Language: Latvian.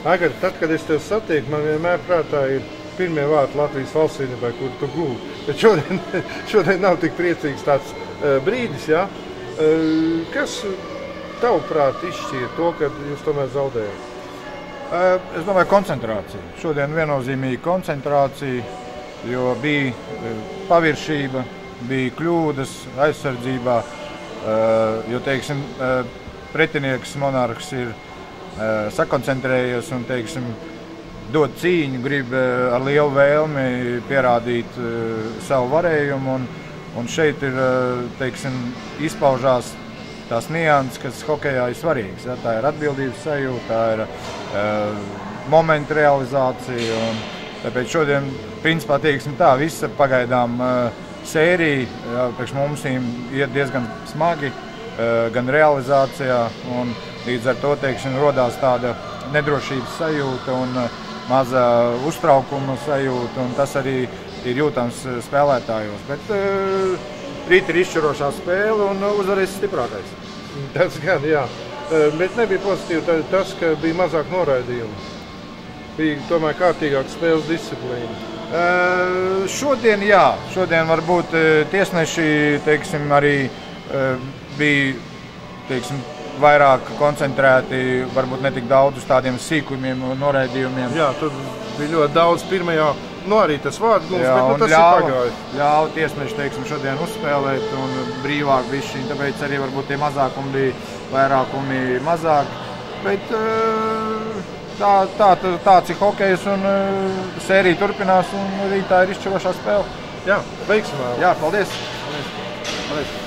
Agari, tad, kad es tevi satieku, man vienmēr prātā ir pirmie vārti Latvijas valstsvienībai, kur tu gūvi. Bet šodien nav tik priecīgs tāds brīdis, jā. Kas tavuprāt izšķīra to, ka jūs tomēr zaudējāt? Es domāju, koncentrācija. Šodien viennozīmīga koncentrācija, jo bija paviršība, bija kļūdas aizsardzībā, jo, teiksim, pretinieks Monarhs ir sakoncentrējies un, teiksim, dod cīņu, grib ar lielu vēlmi pierādīt savu varējumu, un šeit ir, teiksim, izpaužās tās nianses, kas hokejā ir svarīgas. Ja? Tā ir atbildības sajūta, tā ir momenta realizācija. Tāpēc šodien, principā, teiksim tā, visa pagaidām sērija, ja, priekš mums iet diezgan smagi, gan realizācijā, un līdz ar to, teiksim, rodās tāda nedrošības sajūta un maza uztraukuma sajūta, un tas arī ir jūtams spēlētājos. Bet rīt ir izšķirošā spēle un uzvarēs stiprākais. Tas gan, jā. Bet nebija pozitīvi tas, ka bija mazāk noraidījumu. Bija tomēr kārtīgāka spēles disciplīna. Šodien, jā. Šodien varbūt tiesneši, teiksim, arī bija, teiksim, vairāk koncentrēti, varbūt ne tik daudz uz tādiem sīkumiem un noraidījumiem. Jā, tur bija ļoti daudz pirmajā, arī tas vārdsgums, bet tas ir pagājis. Ļāva tiesneši, teiksim, šodien uzspēlēt un brīvāk bišķiņ, tāpēc arī varbūt tie mazākumi bija vairākumi mazāk. Bet tāds ir hokejs un sērija turpinās un rītā ir izšķirošā spēle. Jā, veiksim vēl. Jā, paldies. Paldies.